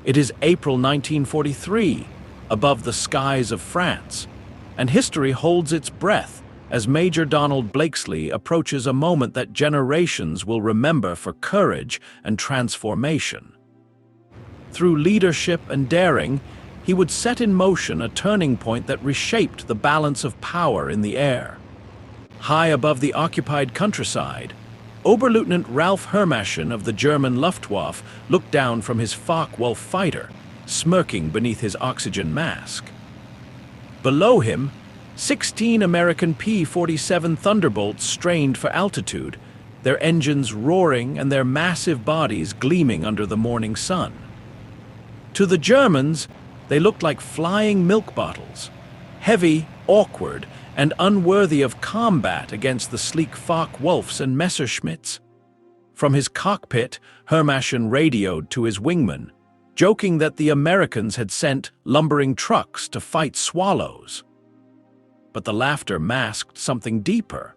It is April 1943, above the skies of France, and history holds its breath as Major Donald Blakesley approaches a moment that generations will remember for courage and transformation. Through leadership and daring, he would set in motion a turning point that reshaped the balance of power in the air. High above the occupied countryside, Oberleutnant Ralph Herrmaschen of the German Luftwaffe looked down from his Focke-Wulf fighter, smirking beneath his oxygen mask. Below him, 16 American P-47 Thunderbolts strained for altitude, their engines roaring and their massive bodies gleaming under the morning sun. To the Germans, they looked like flying milk bottles, heavy, awkward, and unworthy of combat against the sleek Focke-Wulfs and Messerschmitts. From his cockpit, Herrmaschen radioed to his wingman, joking that the Americans had sent lumbering trucks to fight swallows. But the laughter masked something deeper,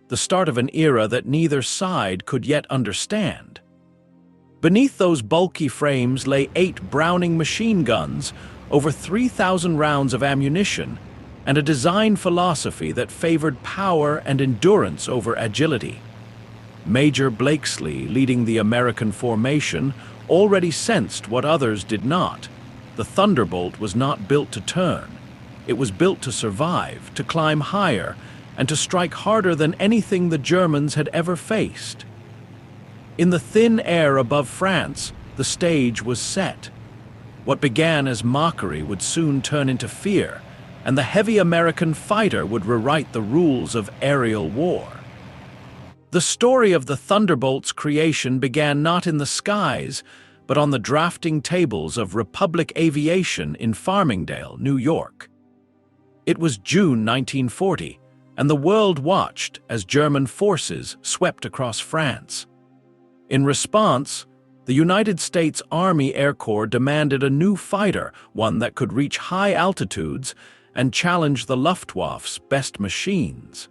the start of an era that neither side could yet understand. Beneath those bulky frames lay 8 Browning machine guns, over 3,000 rounds of ammunition, and a design philosophy that favored power and endurance over agility. Major Blakesley, leading the American formation, already sensed what others did not. The Thunderbolt was not built to turn. It was built to survive, to climb higher, and to strike harder than anything the Germans had ever faced. In the thin air above France, the stage was set. What began as mockery would soon turn into fear, and the heavy American fighter would rewrite the rules of aerial war. The story of the Thunderbolt's creation began not in the skies, but on the drafting tables of Republic Aviation in Farmingdale, New York. It was June 1940, and the world watched as German forces swept across France. In response, the United States Army Air Corps demanded a new fighter, one that could reach high altitudes and challenge the Luftwaffe's best machines.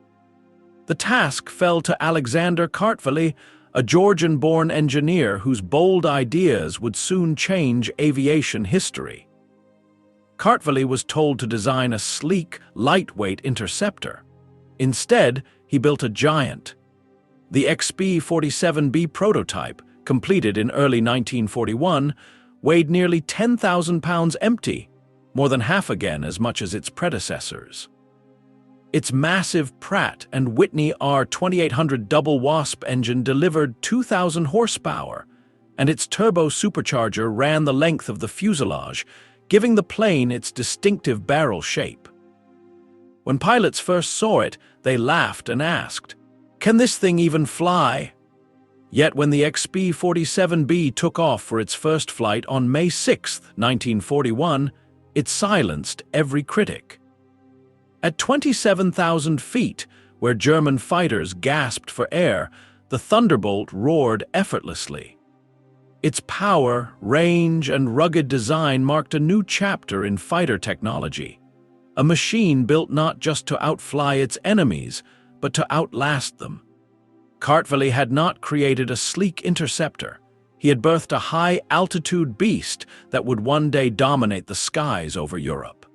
The task fell to Alexander Kartveli, a Georgian-born engineer whose bold ideas would soon change aviation history. Kartveli was told to design a sleek, lightweight interceptor. Instead, he built a giant. The XB-47B prototype, completed in early 1941, weighed nearly 10,000 pounds empty, more than half again as much as its predecessors. Its massive Pratt & Whitney R2800 double Wasp engine delivered 2,000 horsepower, and its turbo supercharger ran the length of the fuselage, giving the plane its distinctive barrel shape. When pilots first saw it, they laughed and asked, "Can this thing even fly?" Yet when the XB-47B took off for its first flight on May 6, 1941, it silenced every critic. At 27,000 feet, where German fighters gasped for air, the Thunderbolt roared effortlessly. Its power, range, and rugged design marked a new chapter in fighter technology, a machine built not just to outfly its enemies, but to outlast them. Kartveli had not created a sleek interceptor. He had birthed a high-altitude beast that would one day dominate the skies over Europe.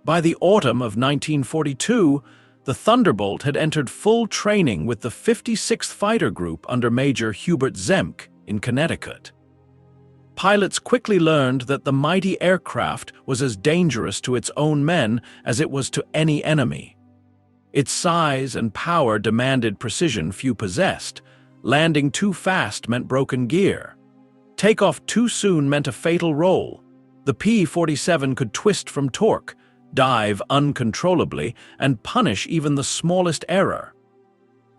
By the autumn of 1942, the Thunderbolt had entered full training with the 56th Fighter Group under Major Hubert Zemke in Connecticut. Pilots quickly learned that the mighty aircraft was as dangerous to its own men as it was to any enemy. Its size and power demanded precision few possessed. Landing too fast meant broken gear. Takeoff too soon meant a fatal roll. The P-47 could twist from torque, dive uncontrollably, and punish even the smallest error.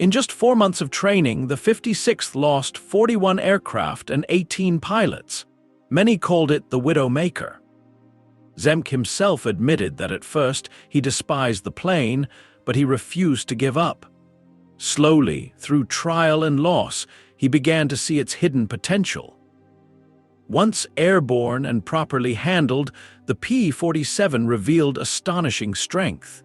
In just 4 months of training, the 56th lost 41 aircraft and 18 pilots. Many called it the Widowmaker. Zemke himself admitted that at first he despised the plane, but he refused to give up. Slowly, through trial and loss, he began to see its hidden potential. Once airborne and properly handled, the P-47 revealed astonishing strength.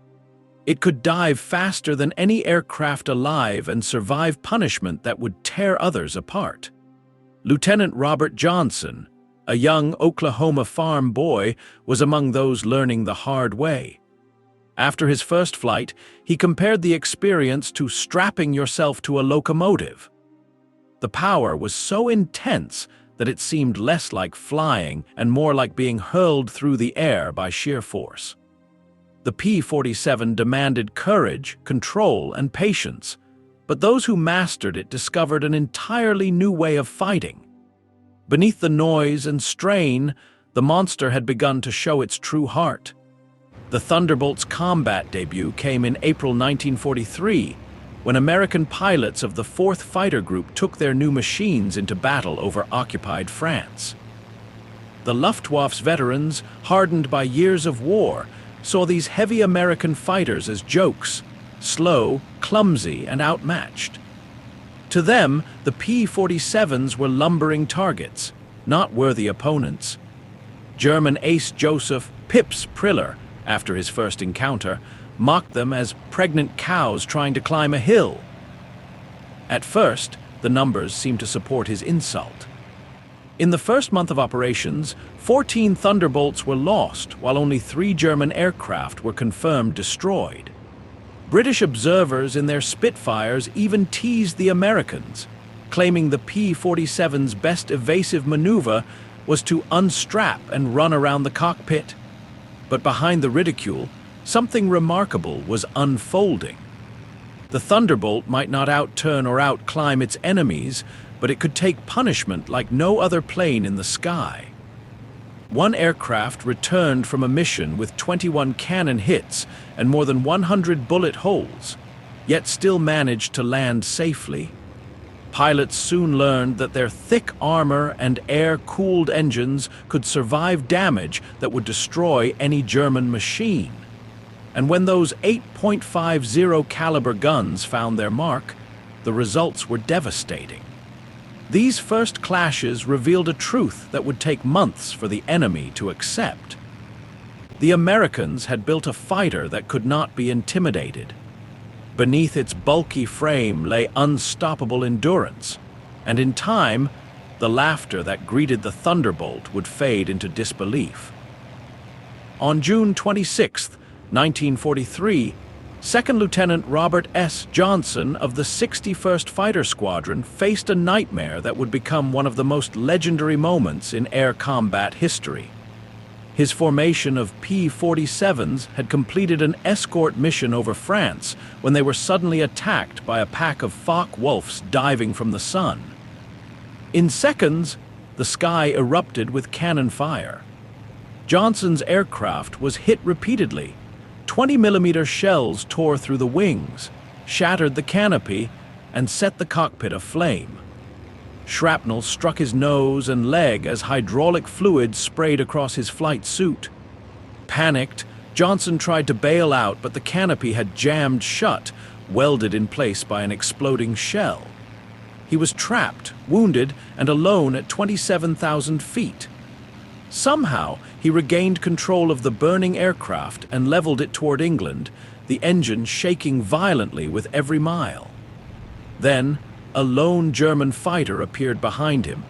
It could dive faster than any aircraft alive and survive punishment that would tear others apart. Lieutenant Robert Johnson, a young Oklahoma farm boy, was among those learning the hard way. After his first flight, he compared the experience to strapping yourself to a locomotive. The power was so intense that it seemed less like flying and more like being hurled through the air by sheer force. The P-47 demanded courage, control, and patience, but those who mastered it discovered an entirely new way of fighting. Beneath the noise and strain, the monster had begun to show its true heart. The Thunderbolt's combat debut came in April 1943, when American pilots of the 4th Fighter Group took their new machines into battle over occupied France. The Luftwaffe's veterans, hardened by years of war, saw these heavy American fighters as jokes, slow, clumsy, and outmatched. To them, the P-47s were lumbering targets, not worthy opponents. German ace Joseph "Pips" Priller, after his first encounter, mocked them as pregnant cows trying to climb a hill. At first, the numbers seemed to support his insult. In the first month of operations, 14 Thunderbolts were lost, while only 3 German aircraft were confirmed destroyed. British observers in their Spitfires even teased the Americans, claiming the P-47's best evasive maneuver was to unstrap and run around the cockpit. But behind the ridicule, something remarkable was unfolding. The Thunderbolt might not outturn or outclimb its enemies, but it could take punishment like no other plane in the sky. One aircraft returned from a mission with 21 cannon hits and more than 100 bullet holes, yet still managed to land safely. Pilots soon learned that their thick armor and air-cooled engines could survive damage that would destroy any German machine. And when those 8.50 caliber guns found their mark, the results were devastating. These first clashes revealed a truth that would take months for the enemy to accept. The Americans had built a fighter that could not be intimidated. Beneath its bulky frame lay unstoppable endurance, and in time, the laughter that greeted the Thunderbolt would fade into disbelief. On June 26, 1943, Second Lieutenant Robert S. Johnson of the 61st Fighter Squadron faced a nightmare that would become one of the most legendary moments in air combat history. His formation of P-47s had completed an escort mission over France when they were suddenly attacked by a pack of Focke-Wulfs diving from the sun. In seconds, the sky erupted with cannon fire. Johnson's aircraft was hit repeatedly. 20-millimeter shells tore through the wings, shattered the canopy, and set the cockpit aflame. Shrapnel struck his nose and leg as hydraulic fluid sprayed across his flight suit. Panicked, Johnson tried to bail out, but the canopy had jammed shut, welded in place by an exploding shell. He was trapped, wounded, and alone at 27,000 feet. Somehow, he regained control of the burning aircraft and leveled it toward England, the engine shaking violently with every mile. Then, a lone German fighter appeared behind him.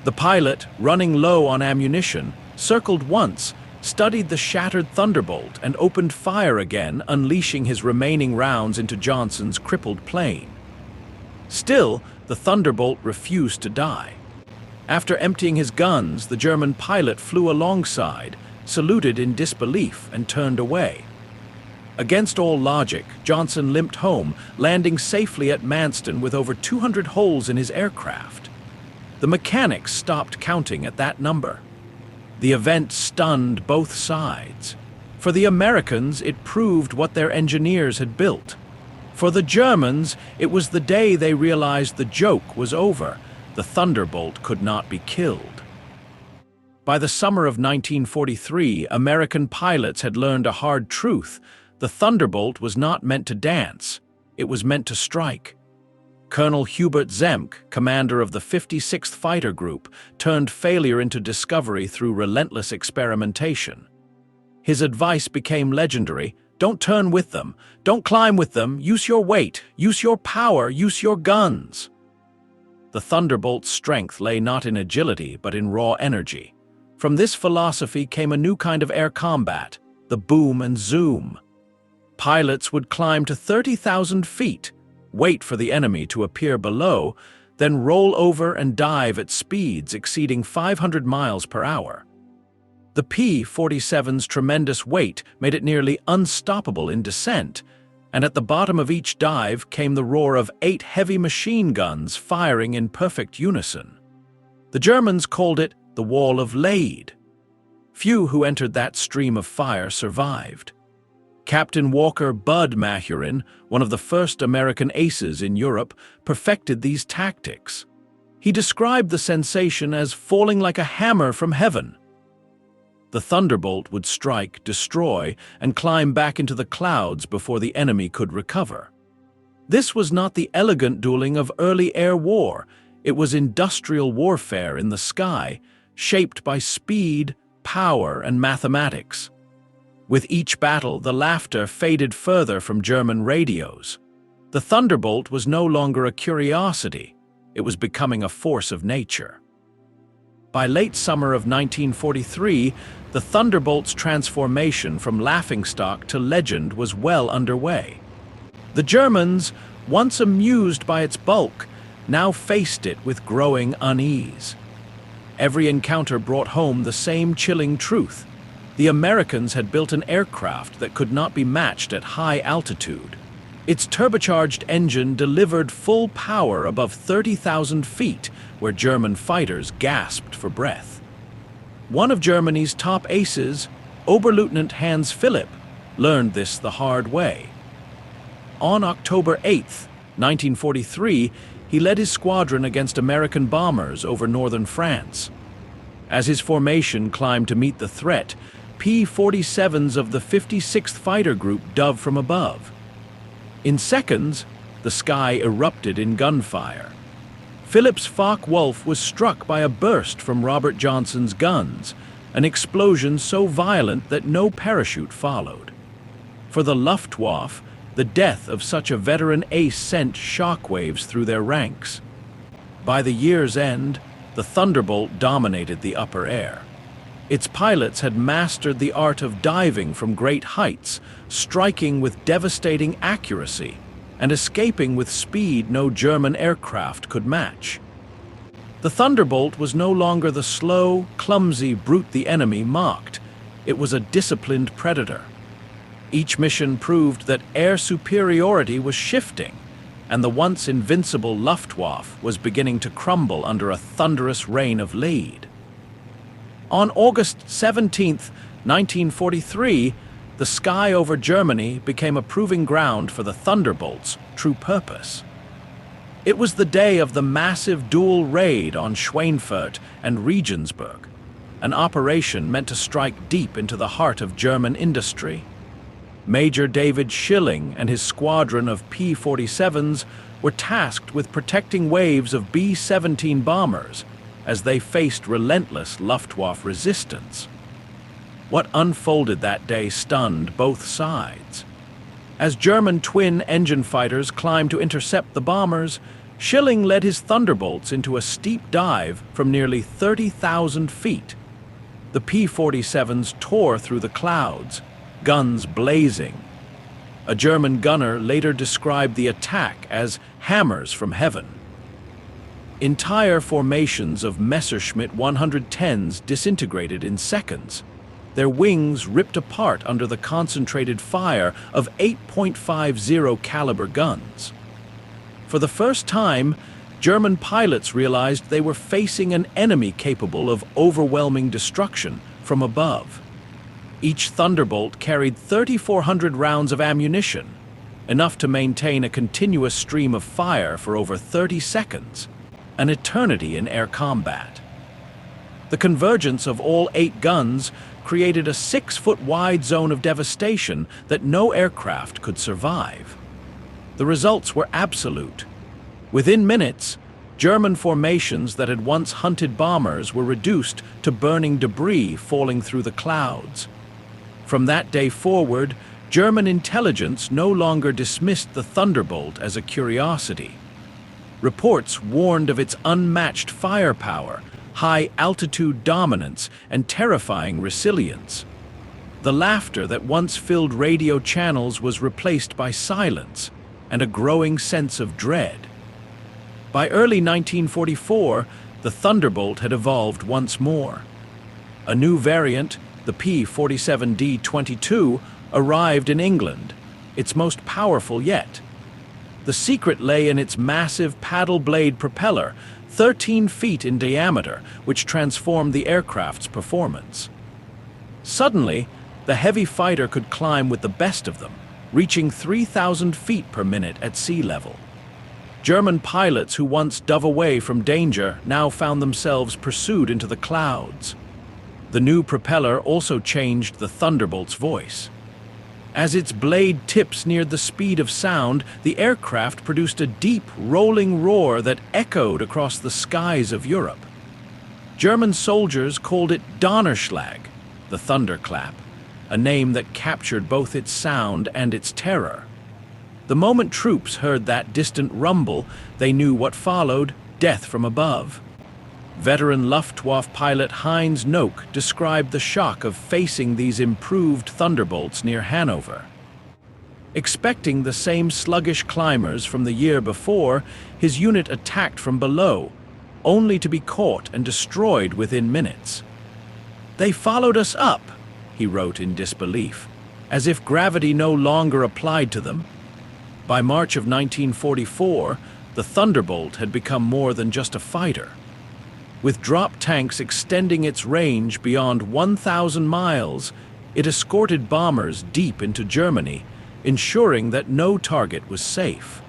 The pilot, running low on ammunition, circled once, studied the shattered Thunderbolt, and opened fire again, unleashing his remaining rounds into Johnson's crippled plane. Still, the Thunderbolt refused to die. After emptying his guns, the German pilot flew alongside, saluted in disbelief, and turned away. Against all logic, Johnson limped home, landing safely at Manston with over 200 holes in his aircraft. The mechanics stopped counting at that number. The event stunned both sides. For the Americans, it proved what their engineers had built. For the Germans, it was the day they realized the joke was over. The Thunderbolt could not be killed. By the summer of 1943, American pilots had learned a hard truth. The Thunderbolt was not meant to dance. It was meant to strike. Colonel Hubert Zemck, commander of the 56th Fighter Group, turned failure into discovery through relentless experimentation. His advice became legendary: don't turn with them, don't climb with them, use your weight, use your power, use your guns. The Thunderbolt's strength lay not in agility, but in raw energy. From this philosophy came a new kind of air combat, the boom and zoom. Pilots would climb to 30,000 feet, wait for the enemy to appear below, then roll over and dive at speeds exceeding 500 miles per hour. The P-47's tremendous weight made it nearly unstoppable in descent, and at the bottom of each dive came the roar of 8 heavy machine guns firing in perfect unison. The Germans called it the Wall of Leyde. Few who entered that stream of fire survived. Captain Walker "Bud" Mahurin, one of the first American aces in Europe, perfected these tactics. He described the sensation as falling like a hammer from heaven. The Thunderbolt would strike, destroy, and climb back into the clouds before the enemy could recover. This was not the elegant dueling of early air war. It was industrial warfare in the sky, shaped by speed, power, and mathematics. With each battle, the laughter faded further from German radios. The Thunderbolt was no longer a curiosity. It was becoming a force of nature. By late summer of 1943, the Thunderbolt's transformation from laughingstock to legend was well underway. The Germans, once amused by its bulk, now faced it with growing unease. Every encounter brought home the same chilling truth. The Americans had built an aircraft that could not be matched at high altitude. Its turbocharged engine delivered full power above 30,000 feet, where German fighters gasped for breath. One of Germany's top aces, Oberleutnant Hans Philipp, learned this the hard way. On October 8, 1943, he led his squadron against American bombers over northern France. As his formation climbed to meet the threat, P-47s of the 56th Fighter Group dove from above. In seconds, the sky erupted in gunfire. Philipp's Focke-Wulf was struck by a burst from Robert Johnson's guns, an explosion so violent that no parachute followed. For the Luftwaffe, the death of such a veteran ace sent shockwaves through their ranks. By the year's end, the Thunderbolt dominated the upper air. Its pilots had mastered the art of diving from great heights, striking with devastating accuracy, and escaping with speed no German aircraft could match. The Thunderbolt was no longer the slow, clumsy brute the enemy mocked. It was a disciplined predator. Each mission proved that air superiority was shifting, and the once invincible Luftwaffe was beginning to crumble under a thunderous rain of lead. On August 17, 1943, the sky over Germany became a proving ground for the Thunderbolt's true purpose. It was the day of the massive dual raid on Schweinfurt and Regensburg, an operation meant to strike deep into the heart of German industry. Major David Schilling and his squadron of P-47s were tasked with protecting waves of B-17 bombers as they faced relentless Luftwaffe resistance. What unfolded that day stunned both sides. As German twin-engine fighters climbed to intercept the bombers, Schilling led his Thunderbolts into a steep dive from nearly 30,000 feet. The P-47s tore through the clouds, guns blazing. A German gunner later described the attack as hammers from heaven. Entire formations of Messerschmitt 110s disintegrated in seconds, their wings ripped apart under the concentrated fire of 8.50 caliber guns. For the first time, German pilots realized they were facing an enemy capable of overwhelming destruction from above. Each Thunderbolt carried 3,400 rounds of ammunition, enough to maintain a continuous stream of fire for over 30 seconds, an eternity in air combat. The convergence of all 8 guns created a 6-foot-wide zone of devastation that no aircraft could survive. The results were absolute. Within minutes, German formations that had once hunted bombers were reduced to burning debris falling through the clouds. From that day forward, German intelligence no longer dismissed the Thunderbolt as a curiosity. Reports warned of its unmatched firepower, high-altitude dominance, and terrifying resilience. The laughter that once filled radio channels was replaced by silence and a growing sense of dread. By early 1944, the Thunderbolt had evolved once more. A new variant, the P-47D-22, arrived in England, its most powerful yet. The secret lay in its massive paddle blade propeller, 13 feet in diameter, which transformed the aircraft's performance. Suddenly, the heavy fighter could climb with the best of them, reaching 3,000 feet per minute at sea level. German pilots who once dove away from danger now found themselves pursued into the clouds. The new propeller also changed the Thunderbolt's voice. As its blade tips neared the speed of sound, the aircraft produced a deep, rolling roar that echoed across the skies of Europe. German soldiers called it Donnerschlag, the thunderclap, a name that captured both its sound and its terror. The moment troops heard that distant rumble, they knew what followed: death from above. Veteran Luftwaffe pilot Heinz Nock described the shock of facing these improved Thunderbolts near Hanover. Expecting the same sluggish climbers from the year before, his unit attacked from below, only to be caught and destroyed within minutes. "They followed us up," he wrote in disbelief, as if gravity no longer applied to them. By March of 1944, the Thunderbolt had become more than just a fighter. With drop tanks extending its range beyond 1,000 miles, it escorted bombers deep into Germany, ensuring that no target was safe.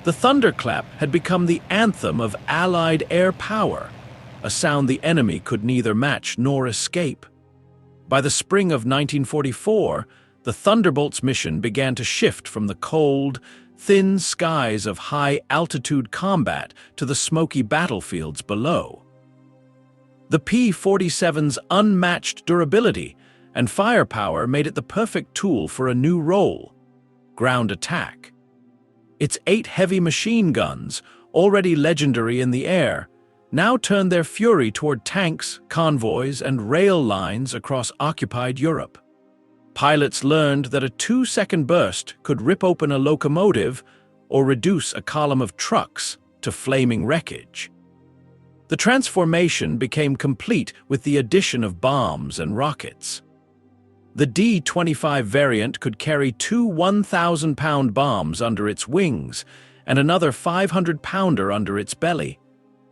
The thunderclap had become the anthem of Allied air power, a sound the enemy could neither match nor escape. By the spring of 1944, the Thunderbolt's mission began to shift from the cold, thin skies of high-altitude combat to the smoky battlefields below. The P-47's unmatched durability and firepower made it the perfect tool for a new role: ground attack. Its 8 heavy machine guns, already legendary in the air, now turned their fury toward tanks, convoys, and rail lines across occupied Europe. Pilots learned that a 2-second burst could rip open a locomotive or reduce a column of trucks to flaming wreckage. The transformation became complete with the addition of bombs and rockets. The D-25 variant could carry 2 1,000-pound bombs under its wings and another 500-pounder under its belly,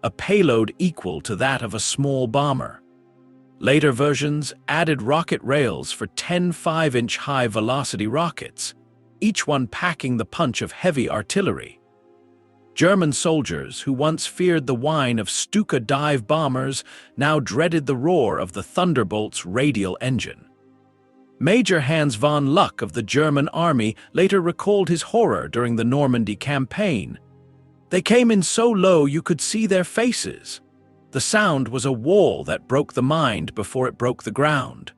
a payload equal to that of a small bomber. Later versions added rocket rails for 10 5-inch high-velocity rockets, each one packing the punch of heavy artillery. German soldiers who once feared the whine of Stuka dive bombers now dreaded the roar of the Thunderbolt's radial engine. Major Hans von Luck of the German army later recalled his horror during the Normandy campaign. "They came in so low you could see their faces. The sound was a wall that broke the mind before it broke the ground."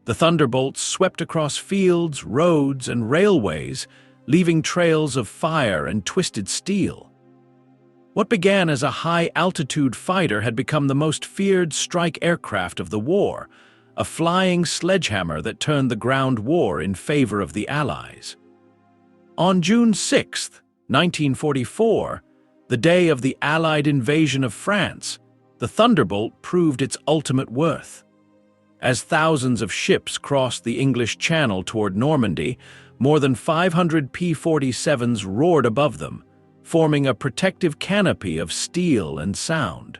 The Thunderbolts swept across fields, roads, and railways, leaving trails of fire and twisted steel. What began as a high-altitude fighter had become the most feared strike aircraft of the war, a flying sledgehammer that turned the ground war in favor of the Allies. On June 6, 1944, the day of the Allied invasion of France, the Thunderbolt proved its ultimate worth. As thousands of ships crossed the English Channel toward Normandy, more than 500 P-47s roared above them, forming a protective canopy of steel and sound.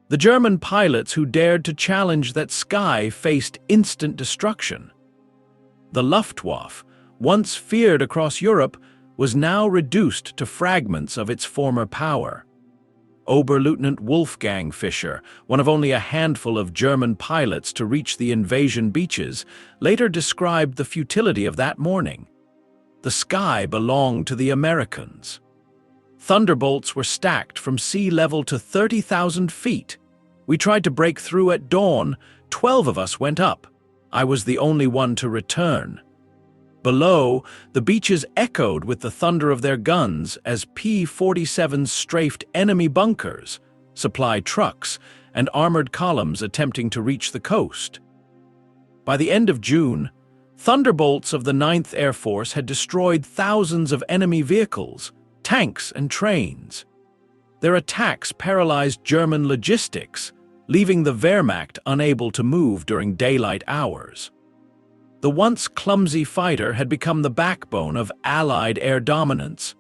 The German pilots who dared to challenge that sky faced instant destruction. The Luftwaffe, once feared across Europe, was now reduced to fragments of its former power. Oberleutnant Wolfgang Fischer, one of only a handful of German pilots to reach the invasion beaches, later described the futility of that morning. The sky belonged to the Americans. Thunderbolts were stacked from sea level to 30,000 feet. We tried to break through at dawn. 12 of us went up. I was the only one to return. Below, the beaches echoed with the thunder of their guns as P-47s strafed enemy bunkers, supply trucks, and armored columns attempting to reach the coast. By the end of June, Thunderbolts of the 9th Air Force had destroyed thousands of enemy vehicles, tanks, and trains. Their attacks paralyzed German logistics, leaving the Wehrmacht unable to move during daylight hours. The once clumsy fighter had become the backbone of Allied air dominance.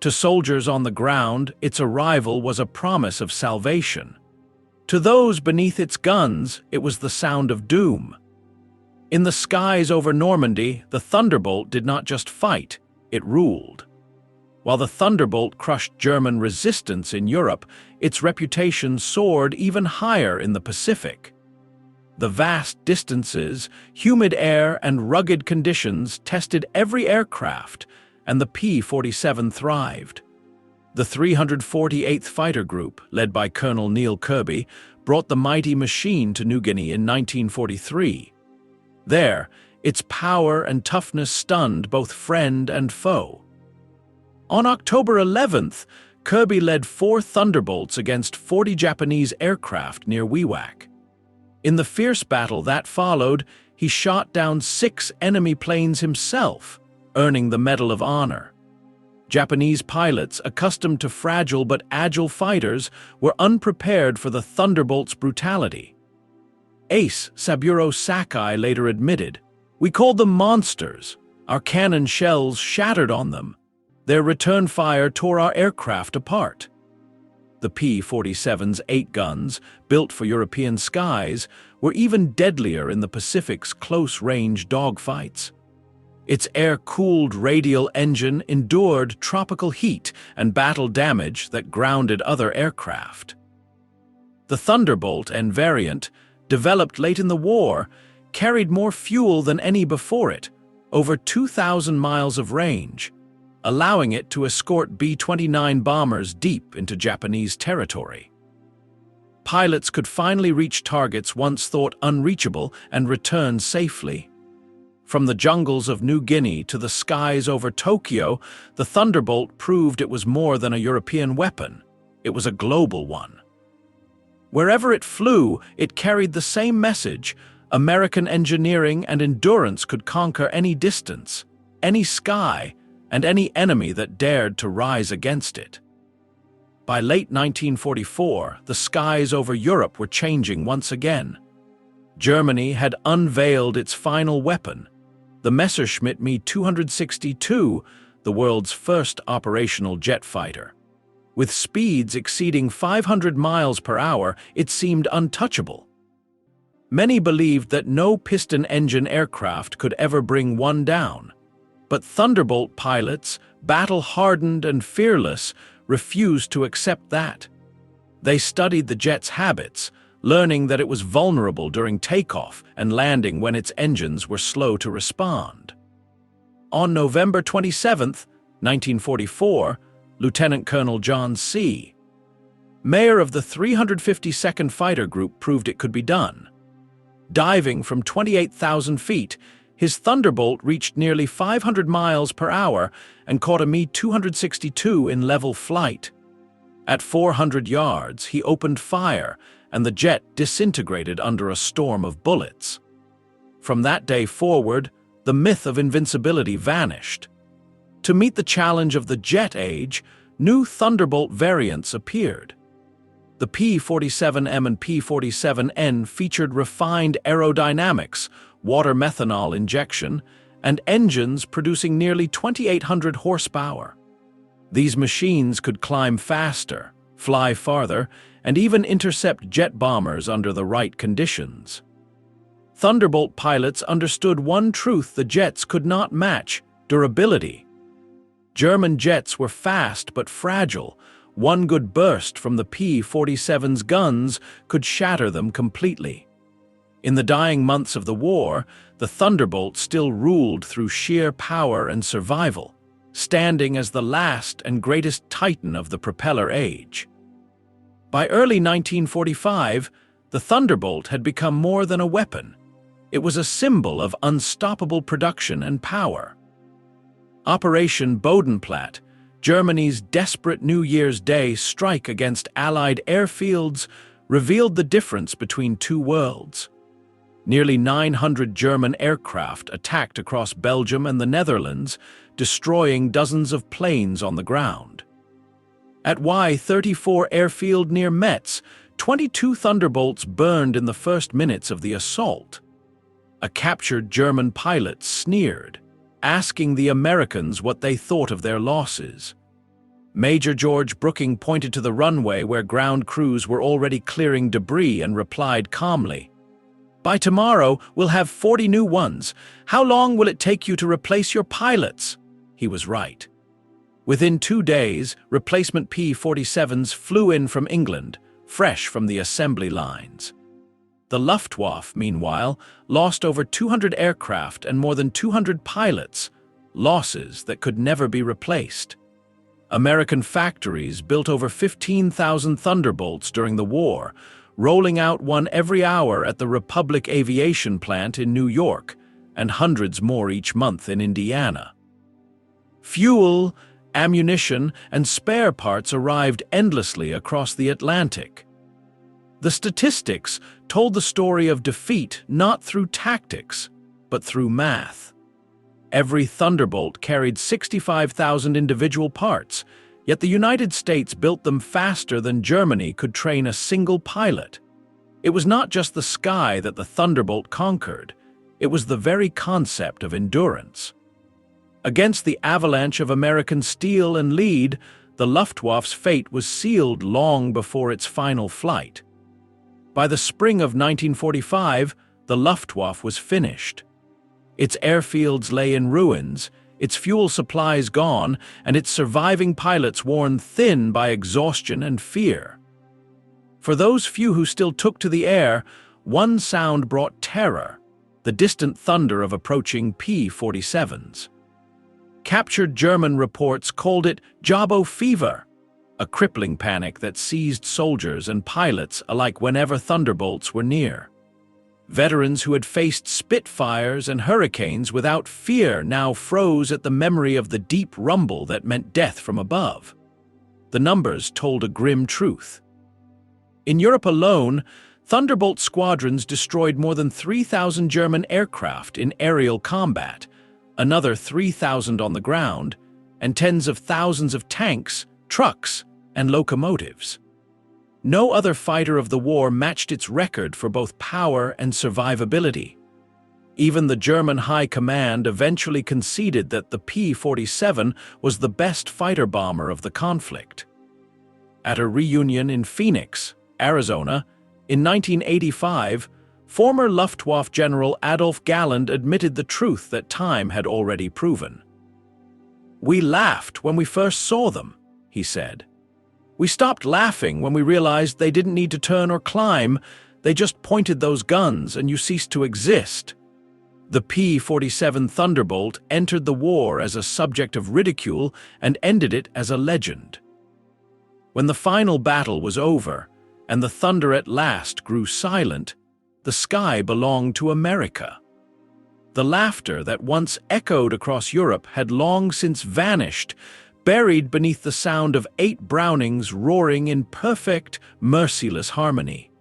To soldiers on the ground, its arrival was a promise of salvation. To those beneath its guns, it was the sound of doom. In the skies over Normandy, the Thunderbolt did not just fight, it ruled. While the Thunderbolt crushed German resistance in Europe, its reputation soared even higher in the Pacific. The vast distances, humid air, and rugged conditions tested every aircraft, and the P-47 thrived. The 348th Fighter Group, led by Colonel Neil Kirby, brought the mighty machine to New Guinea in 1943. There, its power and toughness stunned both friend and foe. On October 11th, Kirby led 4 Thunderbolts against 40 Japanese aircraft near Wewak. In the fierce battle that followed, he shot down 6 enemy planes himself, earning the Medal of Honor. Japanese pilots, accustomed to fragile but agile fighters, were unprepared for the Thunderbolt's brutality. Ace Saburo Sakai later admitted, "We called them monsters. Our cannon shells shattered on them. Their return fire tore our aircraft apart." The P-47's 8 guns, built for European skies, were even deadlier in the Pacific's close-range dogfights. Its air-cooled radial engine endured tropical heat and battle damage that grounded other aircraft. The Thunderbolt and variant, developed late in the war, carried more fuel than any before it, over 2,000 miles of range, allowing it to escort B-29 bombers deep into Japanese territory. Pilots could finally reach targets once thought unreachable and return safely. From the jungles of New Guinea to the skies over Tokyo, the Thunderbolt proved it was more than a European weapon. It was a global one. Wherever it flew, it carried the same message: American engineering and endurance could conquer any distance, any sky, and any enemy that dared to rise against it. By late 1944, the skies over Europe were changing once again. Germany had unveiled its final weapon, the Messerschmitt Me 262, the world's first operational jet fighter. With speeds exceeding 500 miles per hour, it seemed untouchable. Many believed that no piston-engine aircraft could ever bring one down. But Thunderbolt pilots, battle-hardened and fearless, refused to accept that. They studied the jet's habits, learning that it was vulnerable during takeoff and landing when its engines were slow to respond. On November 27, 1944, Lieutenant Colonel John C. Mayer of the 352nd Fighter Group proved it could be done. Diving from 28,000 feet, his Thunderbolt reached nearly 500 miles per hour and caught a Me-262 in level flight. At 400 yards, he opened fire, and the jet disintegrated under a storm of bullets. From that day forward, the myth of invincibility vanished. To meet the challenge of the jet age, new Thunderbolt variants appeared. The P-47M and P-47N featured refined aerodynamics, water methanol injection, and engines producing nearly 2,800 horsepower. These machines could climb faster, fly farther, and even intercept jet bombers under the right conditions. Thunderbolt pilots understood one truth the jets could not match: durability. German jets were fast but fragile. One good burst from the P-47's guns could shatter them completely. In the dying months of the war, the Thunderbolt still ruled through sheer power and survival, standing as the last and greatest titan of the propeller age. By early 1945, the Thunderbolt had become more than a weapon. It was a symbol of unstoppable production and power. Operation Bodenplatte, Germany's desperate New Year's Day strike against Allied airfields, revealed the difference between two worlds. Nearly 900 German aircraft attacked across Belgium and the Netherlands, destroying dozens of planes on the ground. At Y-34 airfield near Metz, 22 Thunderbolts burned in the first minutes of the assault. A captured German pilot sneered, asking the Americans what they thought of their losses. Major George Brooking pointed to the runway where ground crews were already clearing debris and replied calmly, "By tomorrow, we'll have 40 new ones. How long will it take you to replace your pilots?" He was right. Within 2 days, replacement P-47s flew in from England, fresh from the assembly lines. The Luftwaffe, meanwhile, lost over 200 aircraft and more than 200 pilots, losses that could never be replaced. American factories built over 15,000 Thunderbolts during the war, rolling out one every hour at the Republic Aviation Plant in New York, and hundreds more each month in Indiana. Fuel, ammunition, and spare parts arrived endlessly across the Atlantic. The statistics told the story of defeat not through tactics, but through math. Every Thunderbolt carried 65,000 individual parts, yet the United States built them faster than Germany could train a single pilot. It was not just the sky that the Thunderbolt conquered, it was the very concept of endurance. Against the avalanche of American steel and lead, the Luftwaffe's fate was sealed long before its final flight. By the spring of 1945, the Luftwaffe was finished. Its airfields lay in ruins, its fuel supplies gone, and its surviving pilots worn thin by exhaustion and fear. For those few who still took to the air, one sound brought terror, the distant thunder of approaching P-47s. Captured German reports called it Jabo fever, a crippling panic that seized soldiers and pilots alike whenever Thunderbolts were near. Veterans who had faced Spitfires and Hurricanes without fear now froze at the memory of the deep rumble that meant death from above. The numbers told a grim truth. In Europe alone, Thunderbolt squadrons destroyed more than 3,000 German aircraft in aerial combat, another 3,000 on the ground, and tens of thousands of tanks, trucks, and locomotives. No other fighter of the war matched its record for both power and survivability. Even the German High Command eventually conceded that the P-47 was the best fighter bomber of the conflict. At a reunion in Phoenix, Arizona, in 1985, former Luftwaffe General Adolf Galland admitted the truth that time had already proven. "We laughed when we first saw them," he said. "We stopped laughing when we realized they didn't need to turn or climb, they just pointed those guns and you ceased to exist." The P-47 Thunderbolt entered the war as a subject of ridicule and ended it as a legend. When the final battle was over, and the thunder at last grew silent, the sky belonged to America. The laughter that once echoed across Europe had long since vanished, buried beneath the sound of 8 Brownings roaring in perfect, merciless harmony.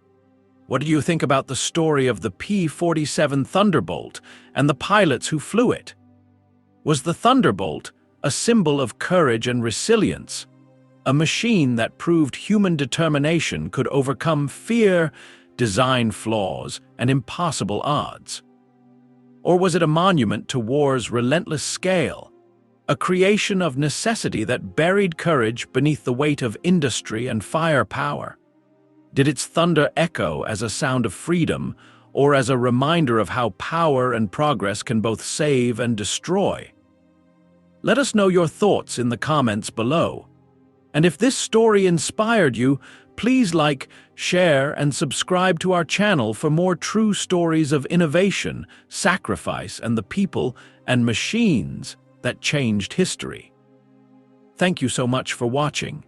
What do you think about the story of the P-47 Thunderbolt and the pilots who flew it? Was the Thunderbolt a symbol of courage and resilience, a machine that proved human determination could overcome fear, design flaws, and impossible odds? Or was it a monument to war's relentless scale, a creation of necessity that buried courage beneath the weight of industry and firepower? Did its thunder echo as a sound of freedom, or as a reminder of how power and progress can both save and destroy? Let us know your thoughts in the comments below. And if this story inspired you, please like, share, and subscribe to our channel for more true stories of innovation, sacrifice, and the people and machines that changed history. Thank you so much for watching.